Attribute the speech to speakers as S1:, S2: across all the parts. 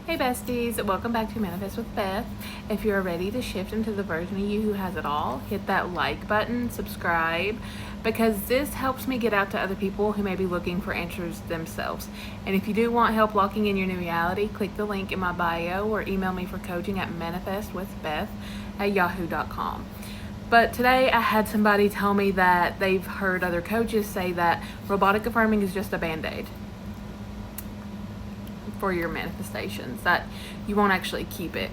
S1: Hey besties, welcome back to Manifest with Beth. If you're ready to shift into the version of you who has it all, hit that like button, subscribe, because this helps me get out to other people who may be looking for answers themselves. And if you do want help locking in your new reality, click the link in my bio or email me for coaching at manifestwithbeth@yahoo.com. But today I had somebody tell me that they've heard other coaches say that robotic affirming is just a band-aid for your manifestations, that you won't actually keep it.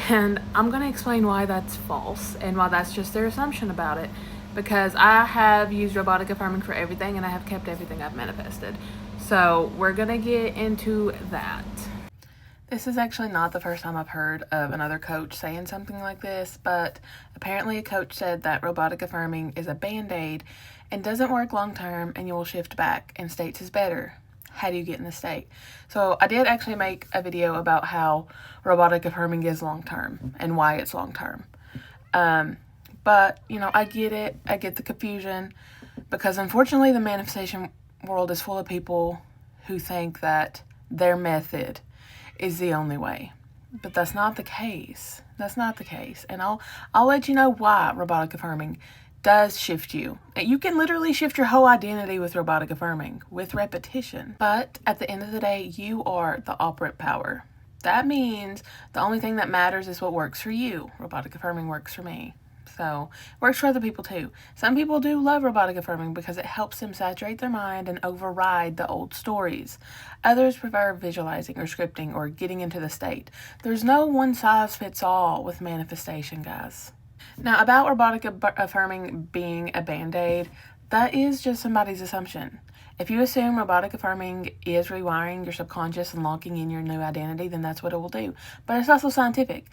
S1: And I'm going to explain why that's false and why that's just their assumption about it, because I have used robotic affirming for everything and I have kept everything I've manifested. So we're going to get into that. This is actually not the first time I've heard of another coach saying something like this, but apparently a coach said that robotic affirming is a band-aid and doesn't work long term and you will shift back, and states is better. How do you get in the state? So I did actually make a video about how robotic affirming is long-term and why it's long-term. But, I get it. I get the confusion because unfortunately the manifestation world is full of people who think that their method is the only way. But that's not the case. That's not the case. And I'll let you know why robotic affirming does shift you. You can literally shift your whole identity with robotic affirming, with repetition. But at the end of the day, you are the operant power. That means the only thing that matters is what works for you. Robotic affirming works for me. So, it works for other people too. Some people do love robotic affirming because it helps them saturate their mind and override the old stories. Others prefer visualizing or scripting or getting into the state. There's no one size fits all with manifestation, guys. Now, about robotic affirming being a band-aid, that is just somebody's assumption. If you assume robotic affirming is rewiring your subconscious and locking in your new identity, then that's what it will do. But it's also scientific.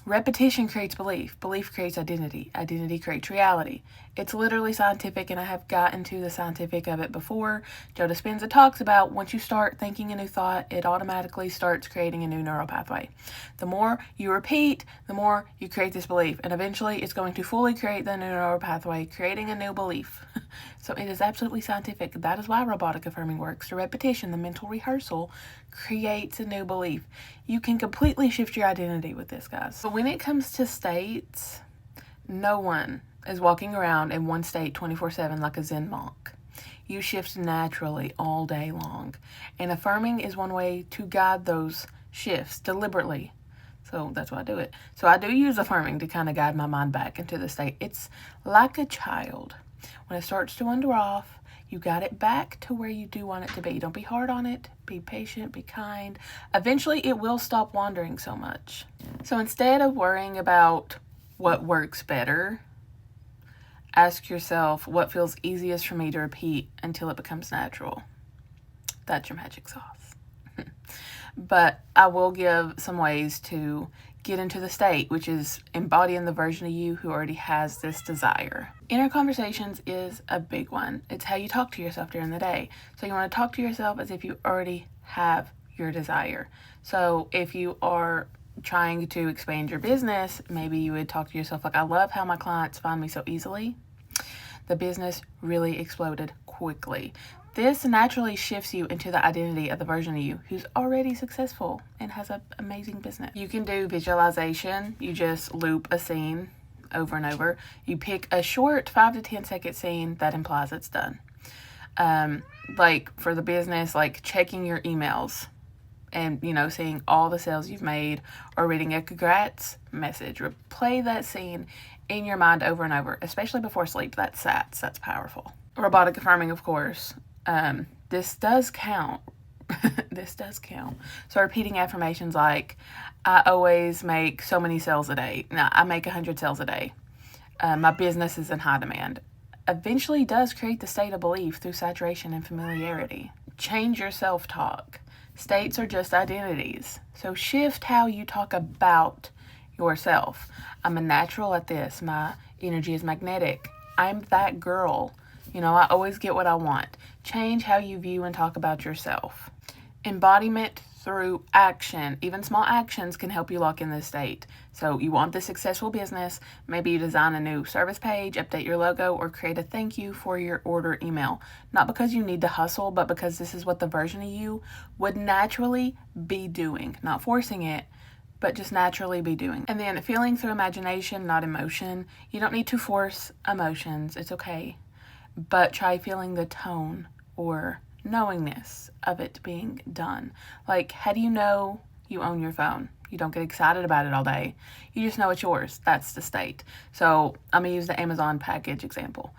S1: Repetition creates belief. Belief creates identity. Identity creates reality. It's literally scientific, and I have gotten to the scientific of it before. Joe Dispenza talks about once you start thinking a new thought, it automatically starts creating a new neural pathway. The more you repeat, the more you create this belief, and eventually it's going to fully create the new neural pathway, creating a new belief. So it is absolutely scientific. That is why robotic affirming works. The repetition, the mental rehearsal, creates a new belief. You can completely shift your identity with this, guys. But when it comes to states, no one is walking around in one state 24/7 like a Zen monk. You shift naturally all day long. And affirming is one way to guide those shifts deliberately. So that's why I do it. So I do use affirming to kind of guide my mind back into the state. It's like a child. When it starts to wander off, you got it back to where you do want it to be. Don't be hard on it. Be patient. Be kind. Eventually, it will stop wandering so much. So instead of worrying about what works better, ask yourself what feels easiest for me to repeat until it becomes natural. That's your magic sauce. But I will give some ways to get into the state, which is embodying the version of you who already has this desire. Inner conversations is a big one. It's how you talk to yourself during the day. So you want to talk to yourself as if you already have your desire. So if you are trying to expand your business, maybe you would talk to yourself like, I love how my clients find me so easily. The business really exploded quickly. This naturally shifts you into the identity of the version of you who's already successful and has an amazing business. You can do visualization. You just loop a scene over and over. You pick a short 5 to 10 second scene that implies it's done. Like for the business, like checking your emails and, seeing all the sales you've made or reading a congrats message. Replay that scene in your mind over and over, especially before sleep. That's SATs. That's powerful. Robotic affirming, of course. This does count. This does count. So repeating affirmations like, I always make so many sales a day. Now, I make 100 sales a day. My business is in high demand. Eventually does create the state of belief through saturation and familiarity. Change your self-talk. States are just identities. So shift how you talk about yourself. I'm a natural at this. My energy is magnetic. I'm that girl. I always get what I want. Change how you view and talk about yourself. Embodiment through action. Even small actions can help you lock in this state. So you want this successful business, maybe you design a new service page, update your logo, or create a thank you for your order email. Not because you need to hustle, but because this is what the version of you would naturally be doing. Not forcing it, but just naturally be doing. And then feeling through imagination, not emotion. You don't need to force emotions, it's okay. But try feeling the tone or knowingness of it being done. Like, how do you know you own your phone? You don't get excited about it all day. You just know it's yours. That's the state. So I'm going to use the Amazon package example.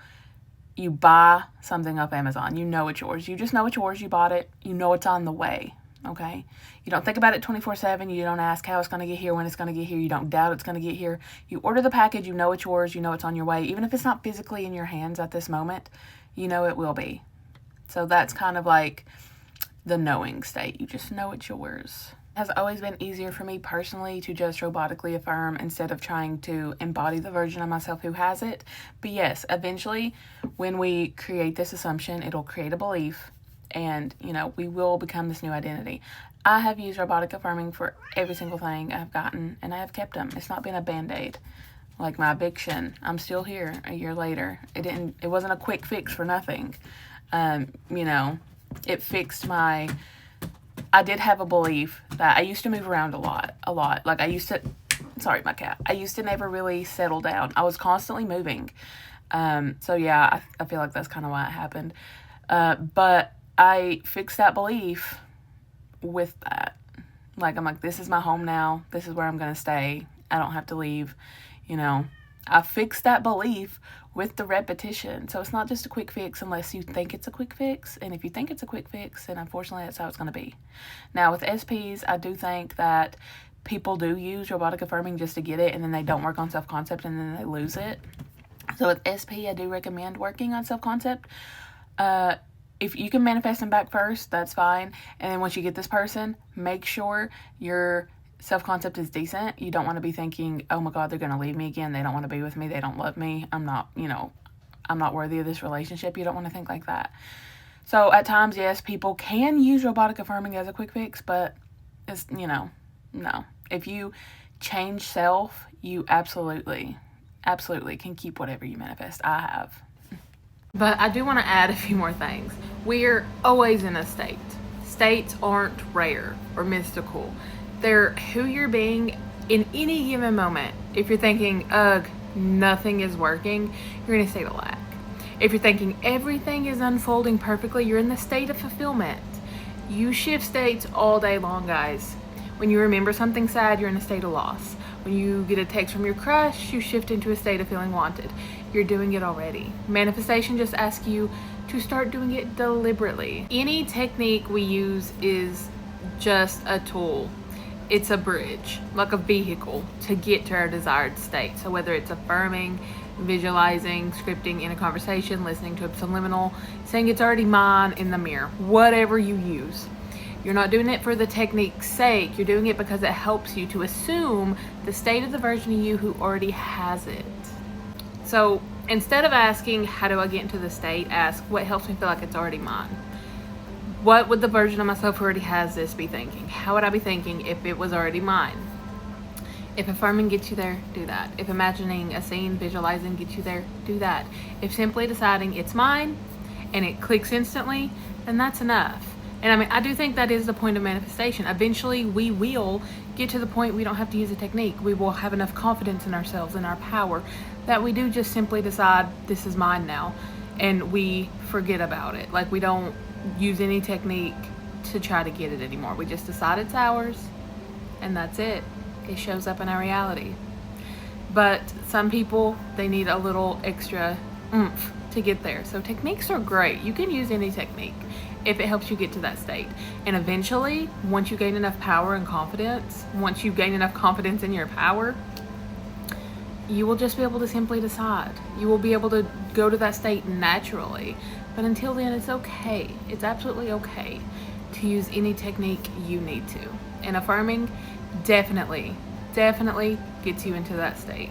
S1: You buy something off Amazon. You know it's yours. You just know it's yours. You bought it. You know it's on the way. Okay? You don't think about it 24/7. You don't ask how it's going to get here, when it's going to get here. You don't doubt it's going to get here. You order the package. You know it's yours. You know it's on your way. Even if it's not physically in your hands at this moment, you know it will be. So that's kind of like the knowing state. You just know it's yours. It has always been easier for me personally to just robotically affirm instead of trying to embody the version of myself who has it. But yes, eventually when we create this assumption, it'll create a belief and, you know, we will become this new identity. I have used robotic affirming for every single thing I've gotten and I have kept them. It's not been a band-aid. Like my eviction, I'm still here a year later. It wasn't a quick fix for nothing. You know, it fixed I did have a belief that I used to move around a lot. Like sorry, my cat. I used to never really settle down. I was constantly moving. So yeah, I feel like that's kind of why it happened. But I fixed that belief with that. Like, I'm like, this is my home now. This is where I'm going to stay. I don't have to leave. You know, I fixed that belief with the repetition. So it's not just a quick fix unless you think it's a quick fix. And if you think it's a quick fix, then unfortunately that's how it's going to be. Now with SPs, I do think that people do use robotic affirming just to get it and then they don't work on self-concept and then they lose it. So with SP, I do recommend working on self-concept. If you can manifest them back first, that's fine. And then once you get this person, make sure your self-concept is decent. You don't want to be thinking, oh my God, they're going to leave me again. They don't want to be with me. They don't love me. I'm not worthy of this relationship. You don't want to think like that. So at times, yes, people can use robotic affirming as a quick fix, but it's, no. If you change self, you absolutely can keep whatever you manifest. I have. But I do want to add a few more things. We're always in a state. States aren't rare or mystical. They're who you're being in any given moment. If you're thinking, ugh, nothing is working, you're in a state of lack. If you're thinking everything is unfolding perfectly, you're in the state of fulfillment. You shift states all day long, guys. When you remember something sad, you're in a state of loss. When you get a text from your crush, you shift into a state of feeling wanted. You're doing it already. Manifestation just asks you to start doing it deliberately. Any technique we use is just a tool. It's a bridge, like a vehicle to get to our desired state. So whether it's affirming, visualizing, scripting in a conversation, listening to a subliminal, saying it's already mine in the mirror, whatever you use. You're not doing it for the technique's sake. You're doing it because it helps you to assume the state of the version of you who already has it. So instead of asking, how do I get into the state, ask, what helps me feel like it's already mine? What would the version of myself who already has this be thinking? How would I be thinking if it was already mine? If affirming gets you there, do that. If imagining a scene, visualizing gets you there, do that. If simply deciding it's mine and it clicks instantly, then that's enough. And I mean, I do think that is the point of manifestation. Eventually, we will get to the point we don't have to use a technique. We will have enough confidence in ourselves and our power that we do just simply decide this is mine now, and we forget about it. Like, we don't use any technique to try to get it anymore. We just decide it's ours, and that's it. It shows up in our reality. But some people, they need a little extra oomph to get there. So techniques are great. You can use any technique if it helps you get to that state. And eventually, once you gain enough power and confidence, once you gain enough confidence in your power, you will just be able to simply decide. You will be able to go to that state naturally. But until then, it's okay. It's absolutely okay to use any technique you need to. And affirming definitely gets you into that state.